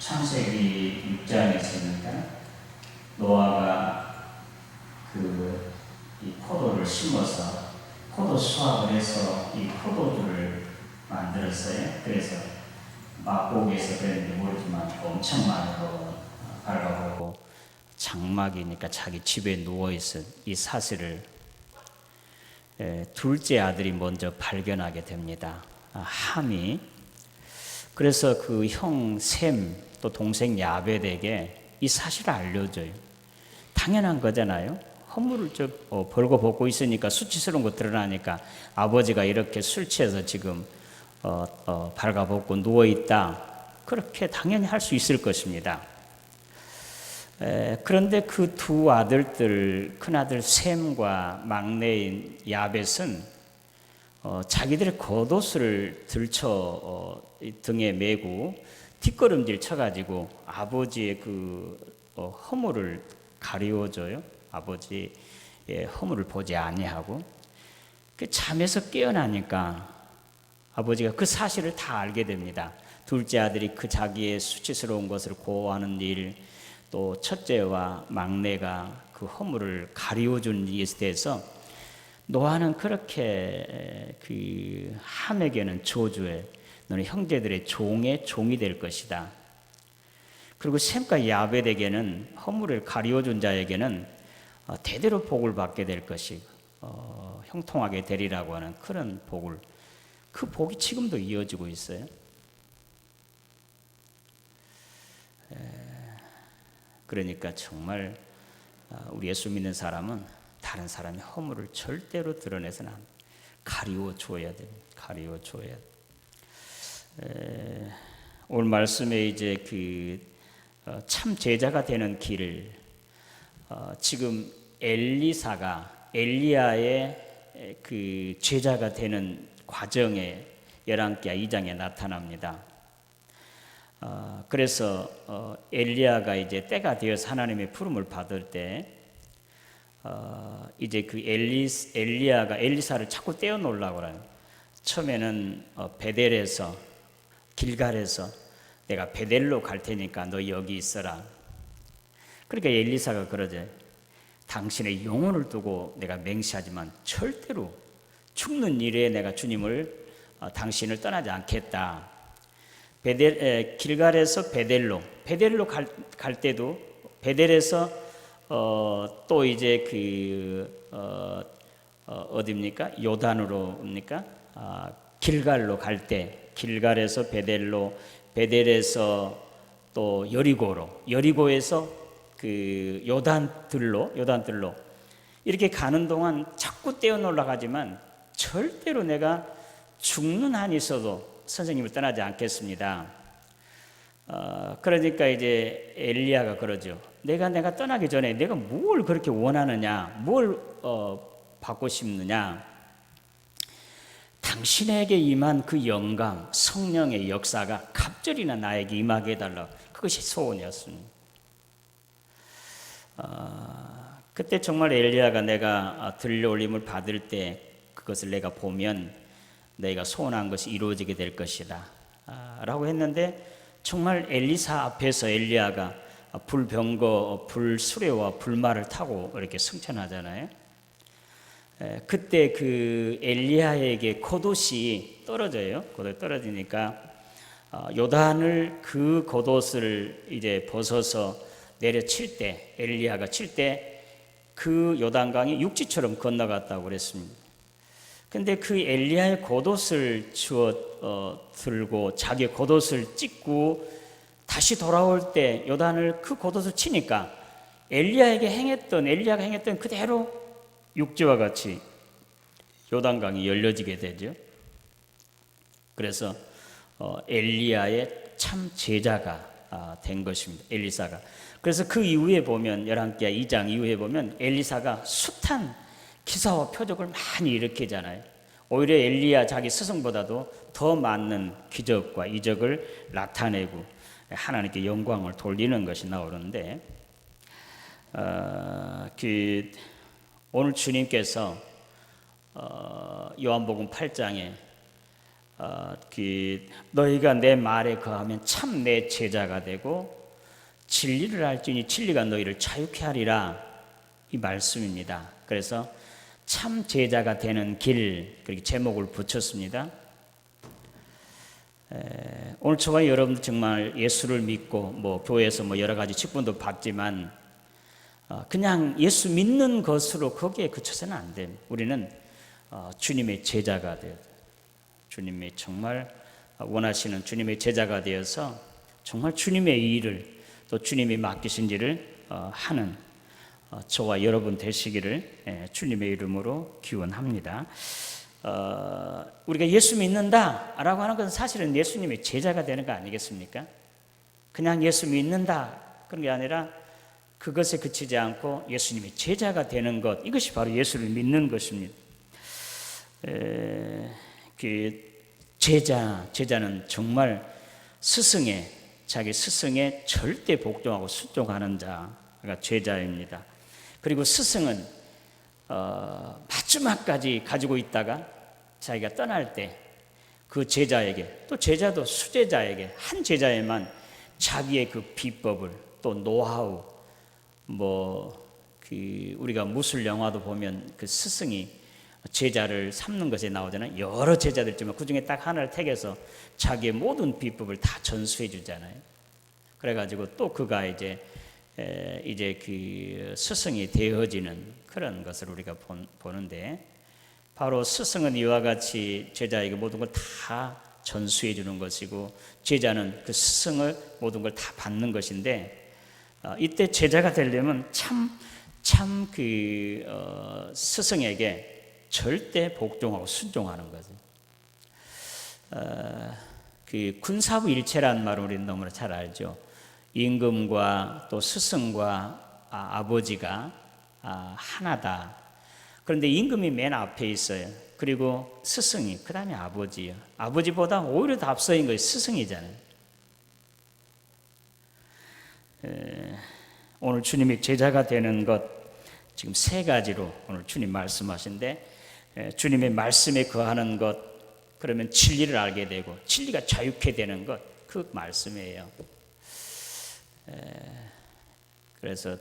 창세기 6장에서니까 노아가 이 포도를 심어서 포도 수확을 해서 이 포도주를 만들었어요. 그래서 맛보기에서 그랬는지 모르지만 엄청 많이 밝아보고 장막이니까 자기 집에 누워있은 이 사실을 둘째 아들이 먼저 발견하게 됩니다. 함이. 그래서 그 형 셈 또 동생 야벳에게 이 사실을 알려줘요. 당연한 거잖아요. 허물을 벌거벗고 있으니까 수치스러운 거 드러나니까 아버지가 이렇게 술 취해서 지금 발가벗고 누워있다. 그렇게 당연히 할 수 있을 것입니다. 그런데 그 두 아들들, 큰아들 셈과 막내인 야벳은 자기들의 겉옷을 들쳐 등에 메고 뒷걸음질 쳐가지고 아버지의 허물을 가리워줘요. 아버지의 허물을 보지 아니하고 잠에서 깨어나니까 아버지가 그 사실을 다 알게 됩니다. 둘째 아들이 그 자기의 수치스러운 것을 고하는 일, 또 첫째와 막내가 그 허물을 가리워준 일에 대해서 노아는 그렇게 함에게는 저주해, 너는 형제들의 종이 될 것이다. 그리고 셈과 야벳에게는 허물을 가리워준 자에게는 대대로 복을 받게 될 것이고 형통하게 되리라고 하는 그런 복을, 그 복이 지금도 이어지고 있어요. 그러니까 정말 우리 예수 믿는 사람은 다른 사람의 허물을 절대로 드러내서는 안 돼요. 가리워줘야 됩니다. 가리워줘야 돼요. 오늘 말씀에 이제 참 제자가 되는 길을 지금 엘리사가 엘리야의 그 제자가 되는 과정에 열왕기하 2장에 나타납니다. 그래서 엘리야가 이제 때가 되어서 하나님의 부름을 받을 때 이제 엘리야가 엘리사를 자꾸 떼어놓으려고 그래요. 처음에는 베델에서 길갈에서 내가 베델로 갈 테니까 너 여기 있어라. 그러니까 엘리사가 그러죠. 당신의 영혼을 두고 내가 맹세하지만 절대로 죽는 일에 내가 주님을 당신을 떠나지 않겠다. 길갈에서 베델로 갈 때도 베델에서 또 이제 어디입니까? 요단으로입니까? 길갈로 갈 때 길갈에서 베델로, 베델에서 또 여리고에서 요단들로 이렇게 가는 동안 자꾸 떼어놓으려 하지만 절대로 내가 죽는 한이 있어도 선생님을 떠나지 않겠습니다. 그러니까 이제 엘리야가 그러죠. 내가 떠나기 전에 내가 뭘 그렇게 원하느냐, 뭘 받고 싶느냐. 당신에게 임한 그 영감, 성령의 역사가 갑절이나 나에게 임하게 해달라. 그것이 소원이었습니다. 그때 정말 엘리야가 내가 들려올림을 받을 때 그것을 내가 보면 내가 소원한 것이 이루어지게 될 것이다 라고 했는데, 정말 엘리사 앞에서 엘리야가 불병거, 불수레와 불말을 타고 이렇게 승천하잖아요. 그때 그 엘리야에게 겉옷이 떨어져요. 겉옷이 떨어지니까 요단을 그 겉옷을 이제 벗어서 내려칠 때, 엘리야가 칠 때 그 요단강이 육지처럼 건너갔다고 그랬습니다. 근데 그 엘리야의 겉옷을 들고 자기의 겉옷을 찢고 다시 돌아올 때 요단을 그 겉옷을 치니까 엘리야가 행했던 그대로 육지와 같이 요단강이 열려지게 되죠. 그래서 엘리야의 참 제자가 된 것입니다. 엘리사가. 그래서 그 이후에 보면 열왕기하 2장 이후에 보면 엘리사가 숱한 기사와 표적을 많이 일으키잖아요. 오히려 엘리야 자기 스승보다도 더 많은 기적과 이적을 나타내고 하나님께 영광을 돌리는 것이 나오는데, 오늘 주님께서 요한복음 8장에 너희가 내 말에 거하면 참 내 제자가 되고 진리를 알지니 진리가 너희를 자유케 하리라, 이 말씀입니다. 그래서 참 제자가 되는 길, 그렇게 제목을 붙였습니다. 오늘 저와 여러분들 정말 예수를 믿고 교회에서 여러 가지 직분도 받지만 그냥 예수 믿는 것으로 거기에 그쳐서는 안 됩니다. 우리는 주님의 제자가 되어야 돼요. 주님이 정말 원하시는 주님의 제자가 되어서 정말 주님의 일을, 또 주님이 맡기신 일을 하는 저와 여러분 되시기를 주님의 이름으로 기원합니다. 우리가 예수 믿는다라고 하는 것은 사실은 예수님의 제자가 되는 거 아니겠습니까? 그냥 예수 믿는다 그런 게 아니라 그것에 그치지 않고 예수님의 제자가 되는 것, 이것이 바로 예수를 믿는 것입니다. 제자는 정말 자기 스승에 절대 복종하고 순종하는 자가 제자입니다. 그리고 스승은 마지막까지 가지고 있다가 자기가 떠날 때 그 제자에게, 또 제자도 수제자에게, 한 제자에만 자기의 그 비법을, 또 노하우, 우리가 무술 영화도 보면 그 스승이 제자를 삼는 것에 나오잖아요. 여러 제자들 있지만 그 중에 딱 하나를 택해서 자기의 모든 비법을 다 전수해 주잖아요. 그래가지고 또 그가 이제 그 스승이 되어지는 그런 것을 우리가 보는데, 바로 스승은 이와 같이 제자에게 모든 걸 다 전수해 주는 것이고, 제자는 그 스승을 모든 걸 다 받는 것인데, 이때 제자가 되려면 스승에게 절대 복종하고 순종하는 거죠. 그 군사부 일체라는 말을 우리는 너무나 잘 알죠. 임금과 또 스승과 아버지가 하나다. 그런데 임금이 맨 앞에 있어요. 그리고 스승이 그 다음에 아버지예요. 아버지보다 오히려 더 앞서인 것이 스승이잖아요. 오늘 주님이 제자가 되는 것, 지금 세 가지로 오늘 주님 말씀하신데, 주님의 말씀에 거하는 것, 그러면 진리를 알게 되고 진리가 자유케 되는 것, 그 말씀이에요. 그래서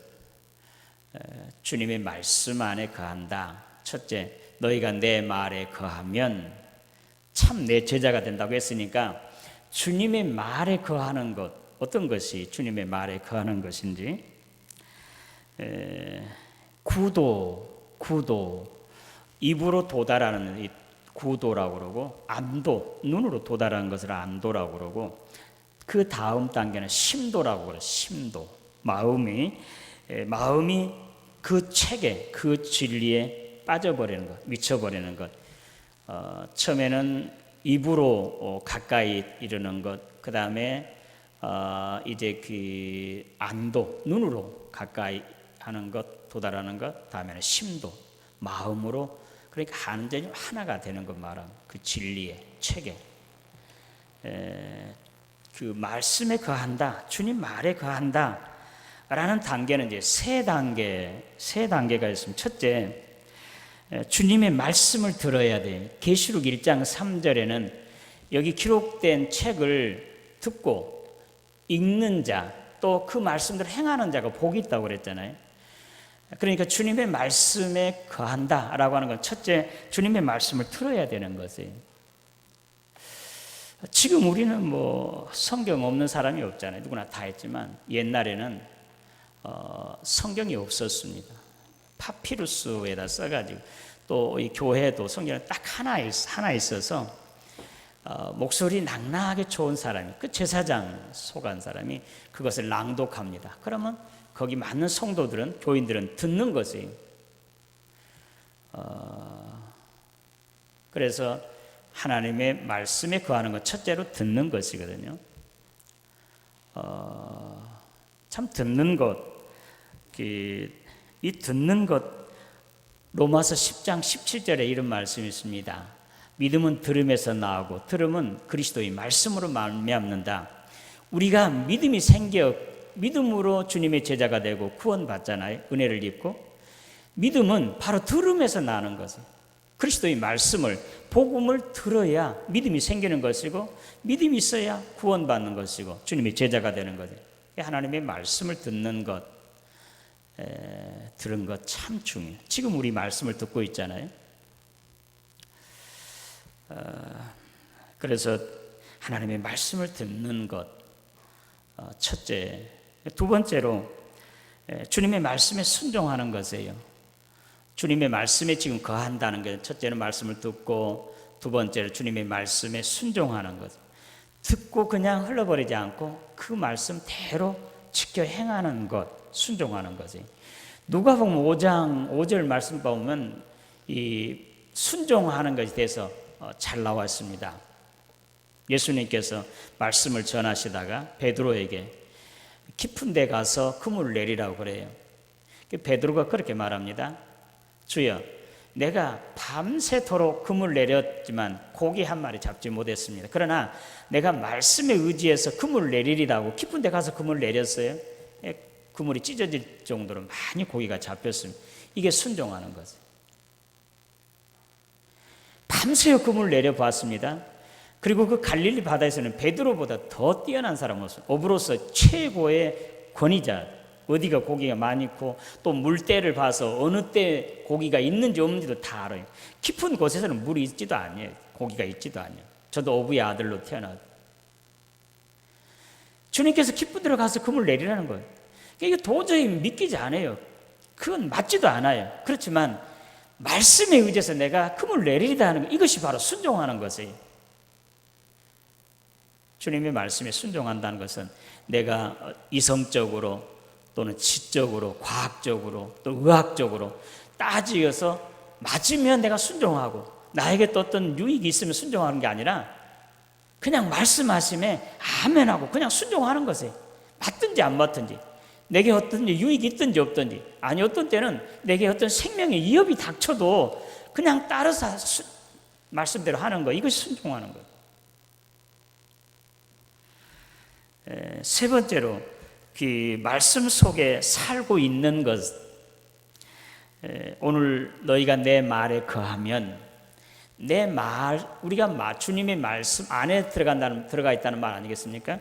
주님의 말씀 안에 거한다. 첫째, 너희가 내 말에 거하면 참 내 제자가 된다고 했으니까 주님의 말에 거하는 것, 어떤 것이 주님의 말에 거하는 것인지, 구도, 입으로 도달하는 이 구도라고 그러고, 안도, 눈으로 도달하는 것을 안도라고 그러고, 그 다음 단계는 심도라고 그래요. 심도, 마음이 그 책에, 그 진리에 빠져버리는 것, 미쳐버리는 것. 처음에는 입으로 가까이 이르는 것, 그 다음에 이제 그 안도, 눈으로 가까이 하는 것, 도달하는 것, 다음에는 심도, 마음으로, 그러니까 완전히 하나가 되는 것 말하는 그 진리의 책에, 그 말씀에 거한다, 주님 말에 거한다 라는 단계는 이제 세 단계가 있습니다. 첫째, 주님의 말씀을 들어야 돼요. 계시록 1장 3절에는 여기 기록된 책을 듣고 읽는 자, 또 그 말씀대로 행하는 자가 복이 있다고 그랬잖아요. 그러니까 주님의 말씀에 거한다라고 하는 건 첫째, 주님의 말씀을 들어야 되는 것이에요. 지금 우리는 성경 없는 사람이 없잖아요. 누구나 다 했지만 옛날에는 성경이 없었습니다. 파피루스에다 써가지고, 또 이 교회도 성경이 딱 하나 있어서 목소리 낭낭하게 좋은 사람이, 그 제사장 속한 사람이 그것을 낭독합니다. 그러면 거기 많은 성도들은, 교인들은 듣는 것이에요. 그래서 하나님의 말씀에 거하는 것, 첫째로 듣는 것이거든요. 참 듣는 것, 이 듣는 것, 로마서 10장 17절에 이런 말씀이 있습니다. 믿음은 들음에서 나오고 들음은 그리스도의 말씀으로 말미암는다. 우리가 믿음이 생겨 믿음으로 주님의 제자가 되고 구원받잖아요. 은혜를 입고. 믿음은 바로 들음에서 나는 것이에요. 그리스도의 말씀을 복음을 들어야 믿음이 생기는 것이고 믿음이 있어야 구원받는 것이고 주님의 제자가 되는 거죠. 하나님의 말씀을 듣는 것, 들은 것 참 중요해요. 지금 우리 말씀을 듣고 있잖아요. 그래서 하나님의 말씀을 듣는 것 첫째, 두 번째로 주님의 말씀에 순종하는 것이에요. 주님의 말씀에 지금 거한다는 게 첫째는 말씀을 듣고 두 번째로 주님의 말씀에 순종하는 것. 듣고 그냥 흘러버리지 않고 그 말씀대로 지켜 행하는 것, 순종하는 거지. 누가복음 5장 5절 말씀 보면 이 순종하는 것에 대해서 잘 나와 있습니다. 예수님께서 말씀을 전하시다가 베드로에게 깊은 데 가서 그물을 내리라고 그래요. 베드로가 그렇게 말합니다. 주여, 내가 밤새도록 그물 내렸지만 고기 한 마리 잡지 못했습니다. 그러나 내가 말씀에 의지해서 그물을 내리리라고 깊은 데 가서 그물을 내렸어요. 그물이 찢어질 정도로 많이 고기가 잡혔습니다. 이게 순종하는 거죠. 밤새워 그물을 내려봤습니다. 그리고 그 갈릴리 바다에서는 베드로보다 더 뛰어난 사람은 없어요. 어부로서 최고의 권위자, 어디가 고기가 많이 있고 또 물때를 봐서 어느 때 고기가 있는지 없는지도 다 알아요. 깊은 곳에서는 물이 있지도 않아요. 고기가 있지도 않아요. 저도 어부의 아들로 태어나서 주님께서 깊은 데로 가서 그물 내리라는 거예요. 이게 도저히 믿기지 않아요. 그건 맞지도 않아요. 그렇지만 말씀에 의지해서 내가 그물 내리리다 하는 것, 이것이 바로 순종하는 것이에요. 주님의 말씀에 순종한다는 것은 내가 이성적으로 또는 지적으로, 과학적으로, 또 의학적으로 따지어서 맞으면 내가 순종하고 나에게 또 어떤 유익이 있으면 순종하는 게 아니라 그냥 말씀하심에 아멘하고 그냥 순종하는 것이에요. 맞든지 안 맞든지, 내게 어떤 유익이 있든지 없든지, 아니 어떤 때는 내게 어떤 생명의 위협이 닥쳐도 그냥 따라서 말씀대로 하는 거, 이것이 순종하는 거예요. 세 번째로 그 말씀 속에 살고 있는 것. 오늘 너희가 내 말에 거하면, 내 말, 우리가 주님의 말씀 안에 들어가 있다는 말 아니겠습니까?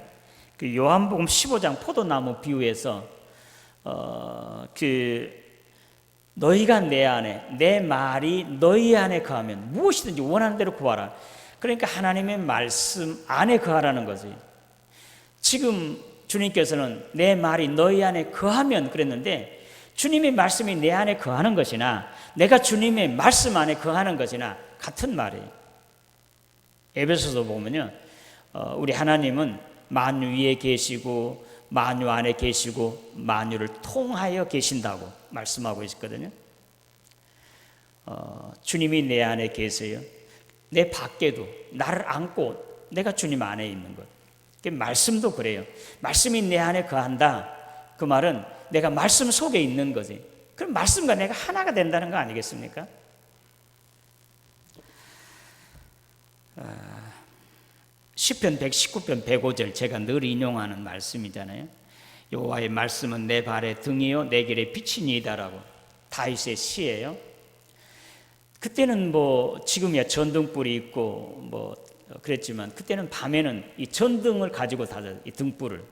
그 요한복음 15장 포도나무 비유에서 너희가 내 안에, 내 말이 너희 안에 거하면 무엇이든지 원하는 대로 구하라. 그러니까 하나님의 말씀 안에 거하라는 거지. 지금 주님께서는 내 말이 너희 안에 거하면 그랬는데, 주님의 말씀이 내 안에 거하는 것이나 내가 주님의 말씀 안에 거하는 것이나 같은 말이에요. 에베소서 보면요, 우리 하나님은 만유 위에 계시고 만유 안에 계시고 만유를 통하여 계신다고 말씀하고 있거든요. 주님이 내 안에 계세요. 내 밖에도 나를 안고 내가 주님 안에 있는 것. 말씀도 그래요. 말씀이 내 안에 거한다. 그 말은 내가 말씀 속에 있는 거지. 그럼 말씀과 내가 하나가 된다는 거 아니겠습니까? 시편 119편 105절 제가 늘 인용하는 말씀이잖아요. 여호와의 말씀은 내 발의 등이요 내 길의 빛이니이다라고 다윗의 시예요. 그때는 지금이야 전등불이 있고 그랬지만 그때는 밤에는 이 전등을 가지고 다녔어요. 이 등불을.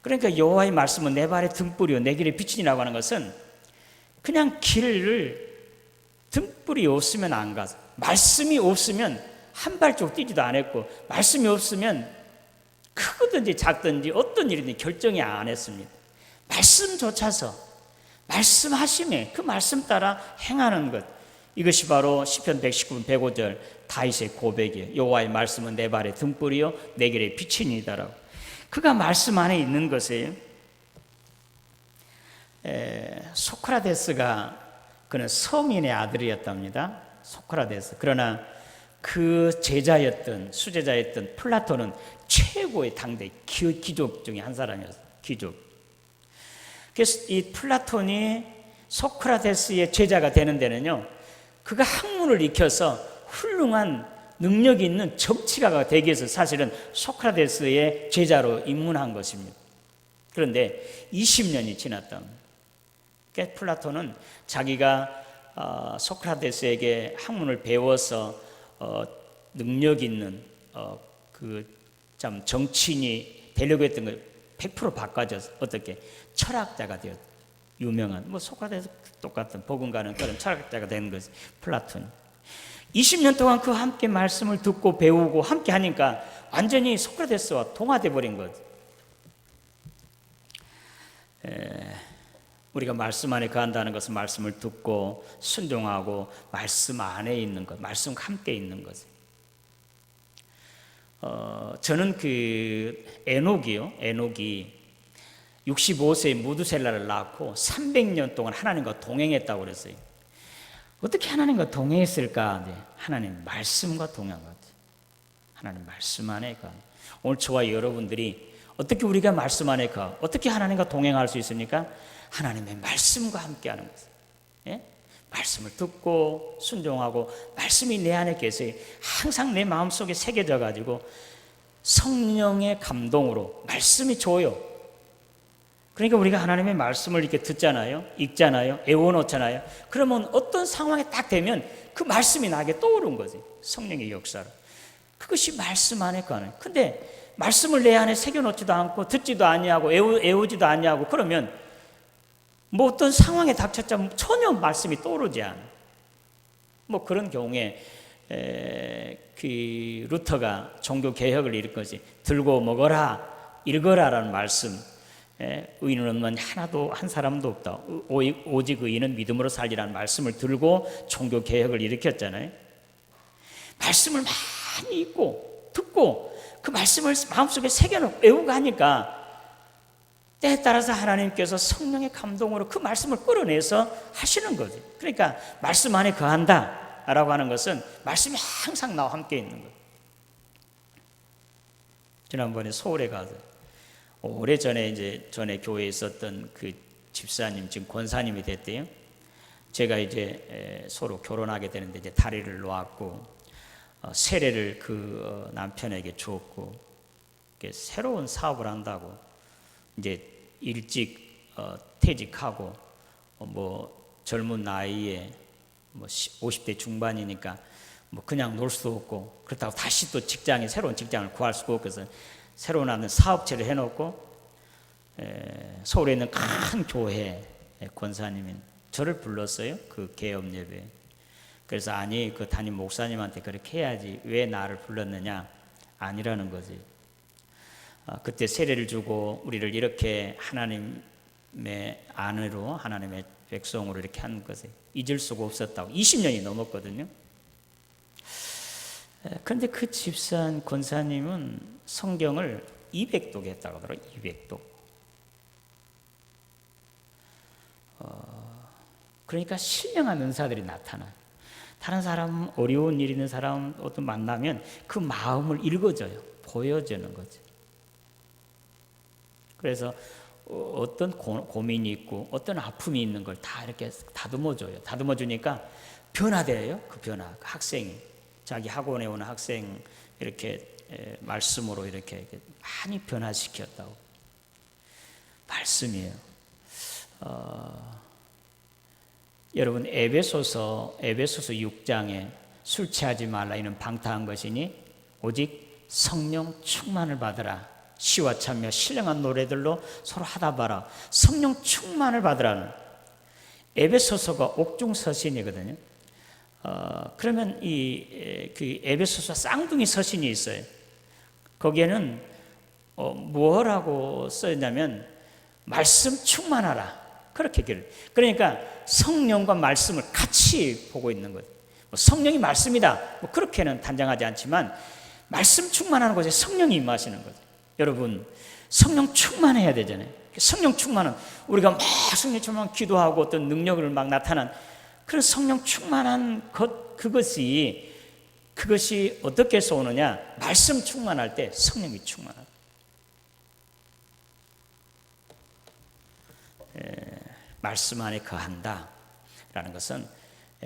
그러니까 여호와의 말씀은 내 발의 등불이요 내 길의 빛이라고 하는 것은 그냥 길을 등불이 없으면 안 가서, 말씀이 없으면 한 발짝 뛰지도 않았고, 말씀이 없으면 크든지 작든지 어떤 일이든지 결정이 안 했습니다. 말씀조차서 말씀하심에 그 말씀 따라 행하는 것, 이것이 바로 시편 119편 105절 다윗의 고백이에요. 여호와의 말씀은 내 발의 등불이요 내 길의 빛이니이다라고. 그가 말씀 안에 있는 것이에요. 소크라테스가 그는 성인의 아들이었답니다. 소크라테스. 그러나 그 수제자였던 플라톤은 최고의 당대 귀족 중에 한 사람이었어요. 귀족. 그래서 이 플라톤이 소크라테스의 제자가 되는 데는요, 그가 학문을 익혀서 훌륭한 능력이 있는 정치가가 되기 위해서 사실은 소크라테스의 제자로 입문한 것입니다. 그런데 20년이 지났다. 그러니까 플라톤은 자기가 소크라테스에게 학문을 배워서 능력 있는 그 참 정치인이 되려고 했던 걸 100% 바꿔줘서 어떻게 철학자가 되었. 유명한 뭐 소크라테스 똑같은 버금가는 그런 철학자가 되는 거지. 플라톤. 20년 동안 그 함께 말씀을 듣고 배우고 함께 하니까 완전히 소크라테스와 동화돼 버린 거지. 우리가 말씀 안에 거한다는 것은 말씀을 듣고 순종하고 말씀 안에 있는 것, 말씀과 함께 있는 거지. 저는 그 에녹이 65세에 무두셀라를 낳고 300년 동안 하나님과 동행했다고 그랬어요. 어떻게 하나님과 동행했을까? 하나님 말씀과 동행한 것 같아요. 하나님 말씀 안에 가. 오늘 저와 여러분들이 어떻게 우리가 말씀 안에 가? 어떻게 하나님과 동행할 수 있습니까? 하나님의 말씀과 함께하는 것이에요. 예? 말씀을 듣고 순종하고 말씀이 내 안에 계세요. 항상 내 마음속에 새겨져 가지고 성령의 감동으로 말씀이 줘요. 그러니까 우리가 하나님의 말씀을 이렇게 듣잖아요, 읽잖아요, 애워놓잖아요. 그러면 어떤 상황에 딱 되면 그 말씀이 나에게 떠오른 거지. 성령의 역사로. 그것이 말씀 안에 가는. 근데 말씀을 내 안에 새겨놓지도 않고 듣지도 아니하고 애우지도 아니하고 그러면 뭐 어떤 상황에 닥쳤자 전혀 말씀이 떠오르지 않아. 뭐 그런 경우에 그 루터가 종교 개혁을 일으켰지. 들고 먹어라, 읽어라라는 말씀. 의인은 없는 하나도 한 사람도 없다. 오직 의인은 믿음으로 살리라는 말씀을 들고 종교 개혁을 일으켰잖아요. 말씀을 많이 읽고 듣고 그 말씀을 마음속에 새겨놓고 외우고 하니까 때에 따라서 하나님께서 성령의 감동으로 그 말씀을 끌어내서 하시는 거죠. 그러니까 말씀 안에 거한다 라고 하는 것은 말씀이 항상 나와 함께 있는 거예요. 지난번에 서울에 가서 오래전에 이제 전에 교회에 있었던 그 집사님, 지금 권사님이 됐대요. 제가 이제 서로 결혼하게 되는데 이제 다리를 놓았고 세례를 그 남편에게 주었고 새로운 사업을 한다고 이제 일찍 퇴직하고 뭐 젊은 나이에 뭐 50대 중반이니까 뭐 그냥 놀 수도 없고 그렇다고 다시 또 새로운 직장을 구할 수가 없고 그래서 새로 나는 사업체를 해놓고 서울에 있는 큰 교회 권사님이 저를 불렀어요. 그 개업 예배. 그래서 아니 그 담임 목사님한테 그렇게 해야지 왜 나를 불렀느냐 아니라는 거지. 그때 세례를 주고 우리를 이렇게 하나님의 아내로 하나님의 백성으로 이렇게 한 것을 잊을 수가 없었다고. 20년이 넘었거든요. 그런데 그 집산 권사님은 성경을 200독 했다고 하더라고요. 200독. 그러니까 신령한 은사들이 나타나요. 다른 사람, 어려운 일 있는 사람 어떤 만나면 그 마음을 읽어줘요. 보여주는 거죠. 그래서 어떤 고민이 있고 어떤 아픔이 있는 걸 다 이렇게 다듬어줘요. 다듬어주니까 변화돼요. 그 변화. 그 학생이 자기 학원에 오는 학생 이렇게 말씀으로 이렇게 많이 변화시켰다고. 말씀이에요. 여러분 에베소서 6장에 술 취하지 말라 이는 방탕한 것이니 오직 성령 충만을 받으라. 시와 참여 신령한 노래들로 서로 하다 봐라. 성령 충만을 받으라는 에베소서가 옥중 서신이거든요. 그러면 그 에베소서 쌍둥이 서신이 있어요. 거기에는 뭐라고 써있냐면 말씀 충만하라 그렇게 얘기를. 그러니까 성령과 말씀을 같이 보고 있는 거예요. 성령이 말씀이다 뭐 그렇게는 단정하지 않지만 말씀 충만하는 곳에 성령이 임하시는 거죠. 여러분 성령 충만해야 되잖아요. 성령 충만은 우리가 막 성령 충만 기도하고 어떤 능력을 막 나타난 그런 성령 충만한 그것이 어떻게 해서 오느냐? 말씀 충만할 때 성령이 충만하다. 말씀 안에 거한다 라는 것은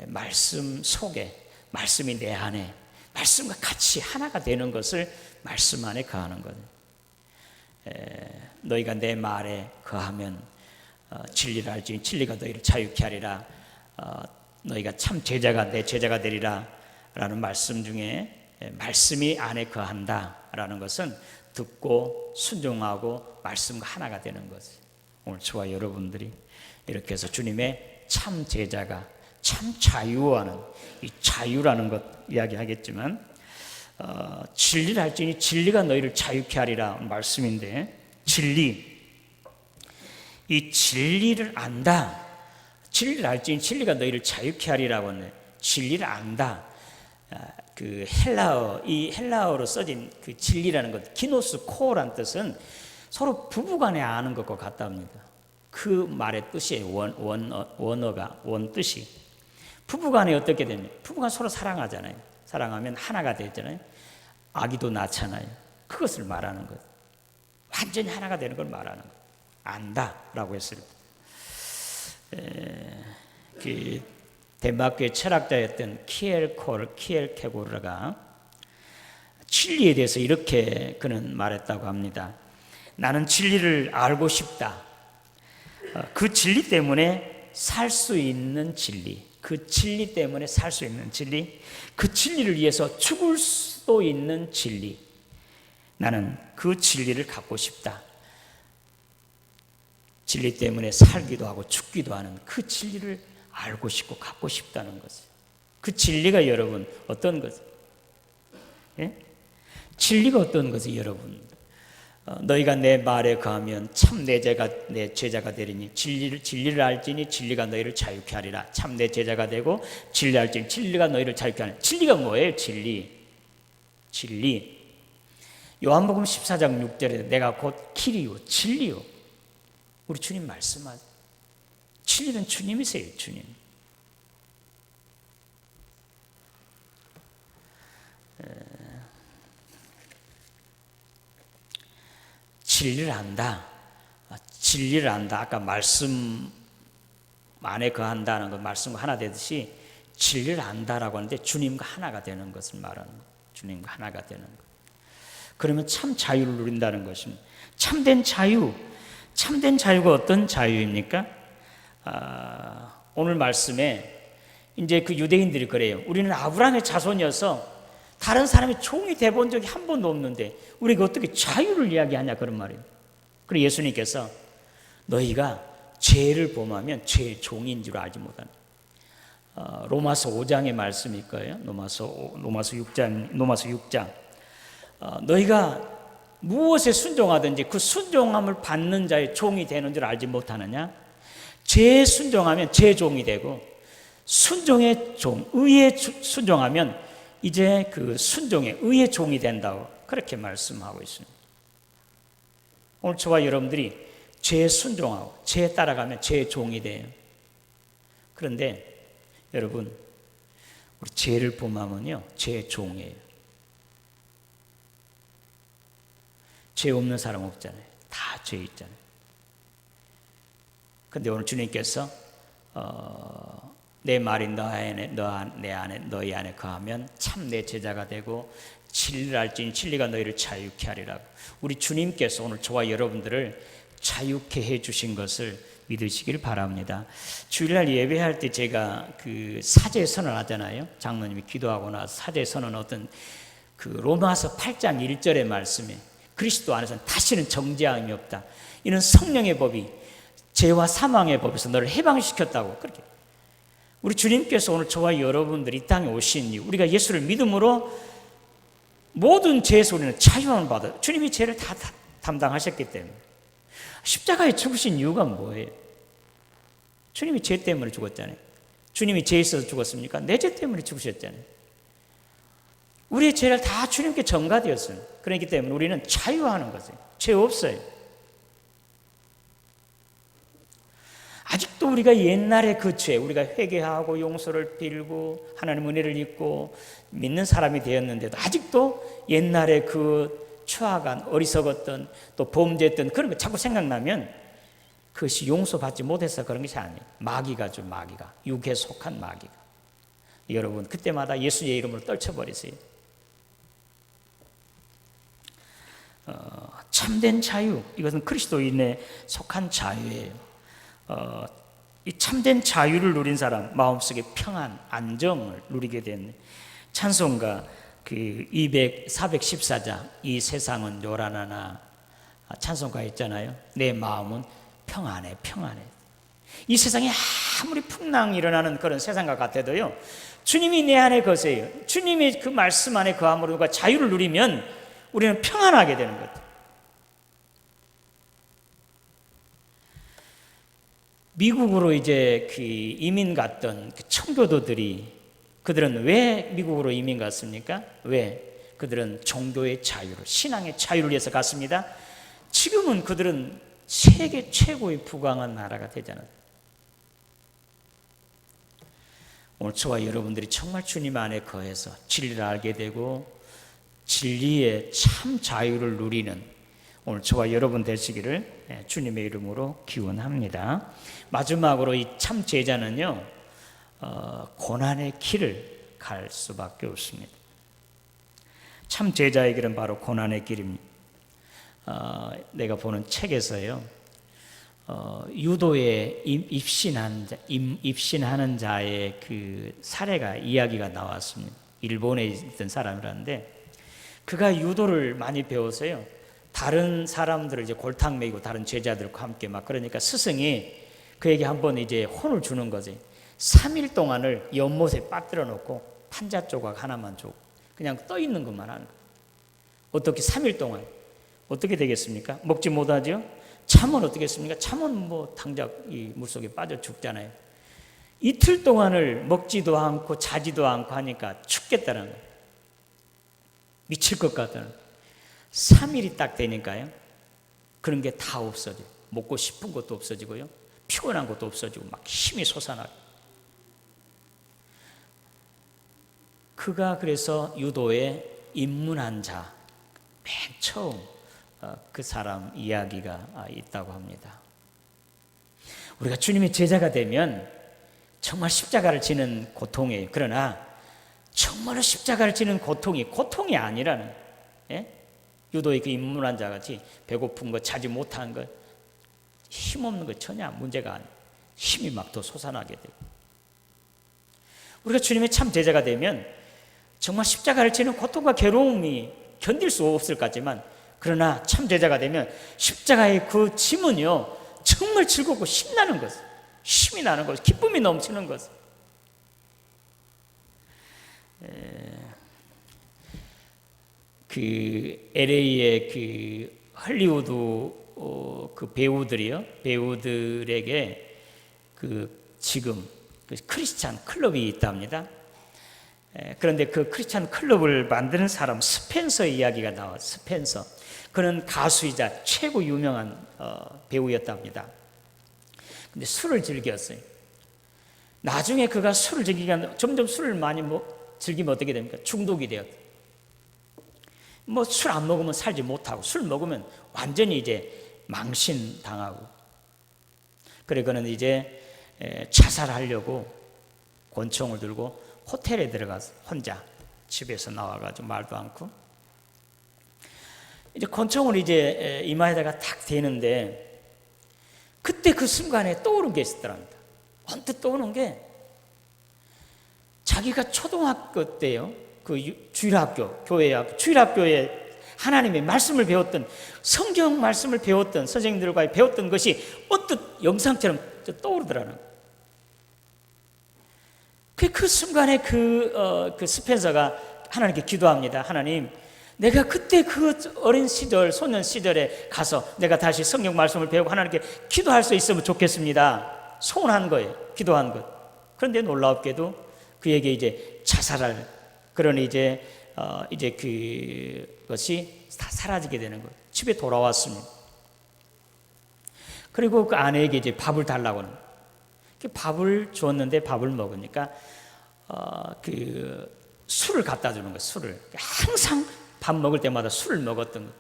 말씀 속에 말씀이 내 안에 말씀과 같이 하나가 되는 것을 말씀 안에 거하는 거예요. 너희가 내 말에 거하면 진리를 알지 진리가 너희를 자유케 하리라. 너희가 참 제자가 내 제자가 되리라. 라는 말씀 중에 말씀이 안에 거한다 라는 것은 듣고 순종하고 말씀과 하나가 되는 것이에요. 오늘 저와 여러분들이 이렇게 해서 주님의 참 제자가 참 자유하는, 이 자유라는 것 이야기하겠지만 진리를 할지니 진리가 너희를 자유케 하리라 말씀인데, 진리, 이 진리를 안다, 진리를 알지니 진리가 너희를 자유케 하리라고 하네. 진리를 안다, 그 헬라어, 이 헬라어로 써진 그 진리라는 것, 기노스 코어란 뜻은 서로 부부간에 아는 것과 같답니다. 그 말의 뜻이에요. 원어가, 원뜻이. 부부간에 어떻게 됩니까? 부부간 서로 사랑하잖아요. 사랑하면 하나가 되잖아요. 아기도 낳잖아요. 그것을 말하는 것. 완전히 하나가 되는 걸 말하는 것. 안다라고 했어요. 그 덴마크의 철학자였던 키엘케고르가 진리에 대해서 이렇게 그는 말했다고 합니다. 나는 진리를 알고 싶다. 그 진리 때문에 살 수 있는 진리, 그 진리 때문에 살 수 있는 진리, 그 진리를 위해서 죽을 수도 있는 진리, 나는 그 진리를 갖고 싶다. 진리 때문에 살기도 하고 죽기도 하는 그 진리를 알고 싶고 갖고 싶다는 것이에요. 그 진리가 여러분 어떤 것이에요? 예? 진리가 어떤 것이에요, 여러분? 너희가 내 말에 거하면 참 내 제자가 되리니 진리를 알지니 진리가 너희를 자유케 하리라. 참 내 제자가 되고 진리를 알지니 진리가 너희를 자유케 하리라. 진리가 뭐예요? 진리. 요한복음 14장 6절에 내가 곧 길이요 진리요. 우리 주님 말씀하죠. 진리는 주님이세요. 주님. 진리를 안다. 진리를 안다. 아까 말씀 안에 거한다는 것, 말씀과 하나 되듯이 진리를 안다라고 하는데 주님과 하나가 되는 것을 말하는 것. 주님과 하나가 되는 것. 그러면 참 자유를 누린다는 것입니다. 참된 자유가 어떤 자유입니까? 오늘 말씀에 이제 그 유대인들이 그래요. 우리는 아브라함의 자손이어서 다른 사람의 종이 돼본 적이 한 번도 없는데 우리가 어떻게 자유를 이야기하냐, 그런 말이에요. 그리고 예수님께서 너희가 죄를 범하면 죄의 종인 줄 알지 못하는, 로마서 5장의 말씀일 거예요. 로마서 6장. 너희가 무엇에 순종하든지 그 순종함을 받는 자의 종이 되는 줄 알지 못하느냐? 죄에 순종하면 죄의 종이 되고 순종의 종, 의에 순종하면 이제 그 순종의 의의 종이 된다고 그렇게 말씀하고 있습니다. 오늘 저와 여러분들이 죄에 순종하고 죄에 따라가면 죄의 종이 돼요. 그런데 여러분, 우리 죄를 범하면요 죄의 종이에요. 죄 없는 사람 없잖아요. 다 죄 있잖아요. 그런데 오늘 주님께서 내 말이 너희 안에 거하면 참 내 제자가 되고 진리를 알지니 진리가 너희를 자유케 하리라고. 우리 주님께서 오늘 저와 여러분들을 자유케 해주신 것을 믿으시길 바랍니다. 주일날 예배할 때 제가 그 사제 선언하잖아요. 장로님이 기도하고 나서 사제 선언, 어떤 그 로마서 8장 1절의 말씀에 그리스도 안에서는 다시는 정죄함이 없다. 이는 성령의 법이 죄와 사망의 법에서 너를 해방시켰다고. 그렇게 우리 주님께서 오늘 저와 여러분들이 이 땅에 오신 이유, 우리가 예수를 믿음으로 모든 죄에서 우리는 자유함을 받아요. 주님이 죄를 다 담당하셨기 때문에. 십자가에 죽으신 이유가 뭐예요? 주님이 죄 때문에 죽었잖아요. 주님이 죄에 있어서 죽었습니까? 내 죄 때문에 죽으셨잖아요. 우리의 죄를 다 주님께 전가되었어요. 그렇기 때문에 우리는 자유하는 것이에요. 죄 없어요. 아직도 우리가 옛날의 그 죄, 우리가 회개하고 용서를 빌고 하나님 은혜를 입고 믿는 사람이 되었는데도 아직도 옛날에 그 추악한, 어리석었던, 또 범죄했던 그런 거 자꾸 생각나면 그것이 용서받지 못해서 그런 것이 아니에요. 마귀가죠, 마귀가. 육에 속한 마귀가. 여러분, 그때마다 예수의 이름으로 떨쳐버리세요. 참된 자유, 이것은 그리스도인에 속한 자유예요. 이 참된 자유를 누린 사람, 마음속에 평안, 안정을 누리게 된 찬송가 그 414장 이 세상은 요란하나 찬송가 있잖아요. 내 마음은 평안해 평안해. 이 세상에 아무리 풍랑이 일어나는 그런 세상과 같아도요, 주님이 내 안에 거세요. 주님이 그 말씀 안에 거함으로 우리가 자유를 누리면 우리는 평안하게 되는 것. 미국으로 이제 그 이민 갔던 그 청교도들이, 그들은 왜 미국으로 이민 갔습니까? 왜? 그들은 종교의 자유를, 신앙의 자유를 위해서 갔습니다. 지금은 그들은 세계 최고의 부강한 나라가 되잖아요. 오늘 저와 여러분들이 정말 주님 안에 거해서 진리를 알게 되고 진리의 참 자유를 누리는 오늘 저와 여러분 되시기를 주님의 이름으로 기원합니다. 마지막으로 이 참 제자는요, 고난의 길을 갈 수밖에 없습니다. 참 제자의 길은 바로 고난의 길입니다. 내가 보는 책에서요, 유도에 입신하는 자의 그 사례가 이야기가 나왔습니다. 일본에 있던 사람이라는데 그가 유도를 많이 배워서요, 다른 사람들을 이제 골탕 먹이고 다른 제자들과 함께 막 그러니까 스승이 그에게 한번 이제 혼을 주는 거지. 3일 동안을 연못에 빠뜨려 놓고 판자 조각 하나만 주고 그냥 떠 있는 것만 하는 거예요. 어떻게 3일 동안 어떻게 되겠습니까? 먹지 못하죠? 참은 어떻게 했습니까? 참은 뭐 당장 이 물속에 빠져 죽잖아요. 이틀 동안을 먹지도 않고 자지도 않고 하니까 죽겠다는 거예요. 미칠 것 같다는. 3일이 딱 되니까요, 그런 게 다 없어져요. 먹고 싶은 것도 없어지고요, 피곤한 것도 없어지고 막 힘이 솟아나고. 그가 그래서 유도에 입문한 자, 맨 처음 그 사람 이야기가 있다고 합니다. 우리가 주님의 제자가 되면 정말 십자가를 지는 고통이에요. 그러나 정말로 십자가를 지는 고통이 아니라는, 유도의 그 입문한 자 같이 배고픈 것, 자지 못한 것, 힘없는 것 전혀 문제가 아니에요. 힘이 막 더 솟아나게 돼요. 우리가 주님의 참 제자가 되면 정말 십자가를 지는 고통과 괴로움이 견딜 수 없을 것 같지만, 그러나 참 제자가 되면 십자가의 그 짐은요, 정말 즐겁고 신나는 것, 힘이 나는 것, 기쁨이 넘치는 것. 그 LA의 그 할리우드 그 배우들에게 그 지금 그 크리스찬 클럽이 있답니다. 그런데 그 크리스찬 클럽을 만드는 사람 스펜서의 이야기가 나와요. 스펜서. 그는 가수이자 최고 유명한 배우였답니다. 근데 술을 즐겼어요. 나중에 그가 술을 즐기니까 점점 술을 많이 즐기면 어떻게 됩니까? 중독이 돼요. 뭐 술 안 먹으면 살지 못하고, 술 먹으면 완전히 이제 망신당하고. 그래 그는 이제 자살하려고 권총을 들고 호텔에 들어가서 혼자 집에서 나와가지고 말도 않고, 이제 권총을 이제 이마에다가 탁 대는데 그때 그 순간에 떠오른 게 있었더랍니다. 언뜻 떠오른 게, 자기가 초등학교 때요, 그 주일학교에 하나님의 말씀을 배웠던, 성경 말씀을 배웠던 선생님들과 배웠던 것이 언뜻 영상처럼 떠오르더라는 거예요. 그 순간에 그 스펜서가 하나님께 기도합니다. 하나님, 내가 그때 그 어린 시절, 소년 시절에 가서 내가 다시 성경 말씀을 배우고 하나님께 기도할 수 있으면 좋겠습니다. 소원한 거예요. 기도한 것. 그런데 놀랍게도 그에게 이제 자살할 그런 이제 그것이 다 사라지게 되는 거예요. 집에 돌아왔습니다. 그리고 그 아내에게 이제 밥을 달라고 하는 거예요. 밥을 주었는데 밥을 먹으니까 그 술을 갖다 주는 거예요. 술을 항상 밥 먹을 때마다 술을 먹었던 거예요.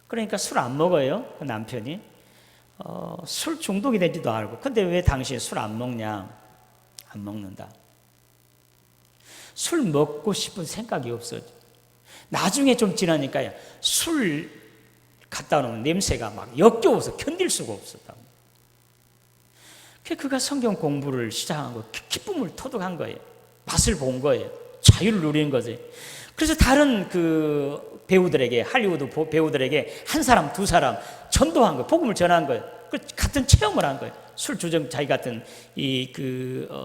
그러니까 술 안 먹어요. 그 남편이 술 중독이 된지도 알고. 근데 왜 당신 술 안 먹냐? 안 먹는다. 술 먹고 싶은 생각이 없어져. 나중에 좀 지나니까요, 술 갖다 놓은 냄새가 막 역겨워서 견딜 수가 없었다. 그가 성경 공부를 시작한 거, 기쁨을 터득한 거예요. 맛을 본 거예요. 자유를 누리는 거지. 그래서 다른 그 배우들에게, 할리우드 배우들에게 한 사람, 두 사람 전도한 거예요. 복음을 전한 거예요. 같은 체험을 한 거예요. 자기 같은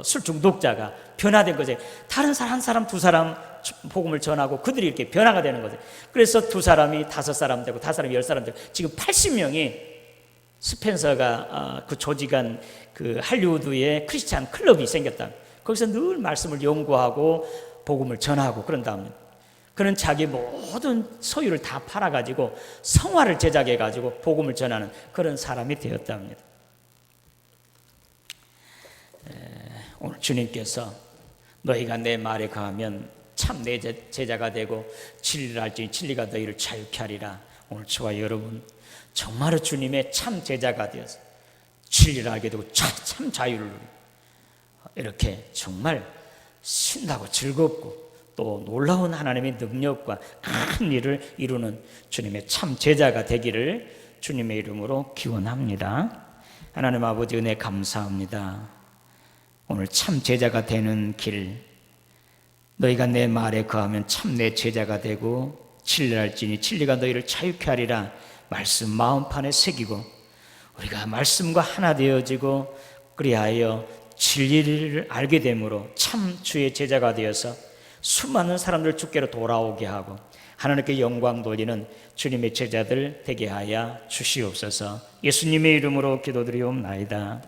술 중독자가 변화된 거죠. 다른 사람, 한 사람, 두 사람 복음을 전하고 그들이 이렇게 변화가 되는 거죠. 그래서 두 사람이 다섯 사람 되고, 다섯 사람이 10사람 되고, 지금 80명이 스펜서가 그 조직한 그 할리우드의 크리스찬 클럽이 생겼다. 거기서 늘 말씀을 연구하고 복음을 전하고 그런답니다. 그는 자기 모든 소유를 다 팔아가지고 성화를 제작해가지고 복음을 전하는 그런 사람이 되었답니다. 오늘 주님께서 너희가 내 말에 거하면 참 내 제자가 되고 진리를 알지니 진리가 너희를 자유케 하리라. 오늘 저와 여러분 정말로 주님의 참 제자가 되어서 진리를 알게 되고 참 자유를 이렇게 정말 신나고 즐겁고 또 놀라운 하나님의 능력과 큰 일을 이루는 주님의 참 제자가 되기를 주님의 이름으로 기원합니다. 하나님 아버지 은혜 감사합니다. 오늘 참 제자가 되는 길, 너희가 내 말에 거하면 참 내 제자가 되고 진리를 알지니 진리가 너희를 자유케 하리라 말씀 마음판에 새기고 우리가 말씀과 하나 되어지고 그리하여 진리를 알게 되므로 참 주의 제자가 되어서 수많은 사람들 주께로 돌아오게 하고 하나님께 영광 돌리는 주님의 제자들 되게 하여 주시옵소서. 예수님의 이름으로 기도드리옵나이다.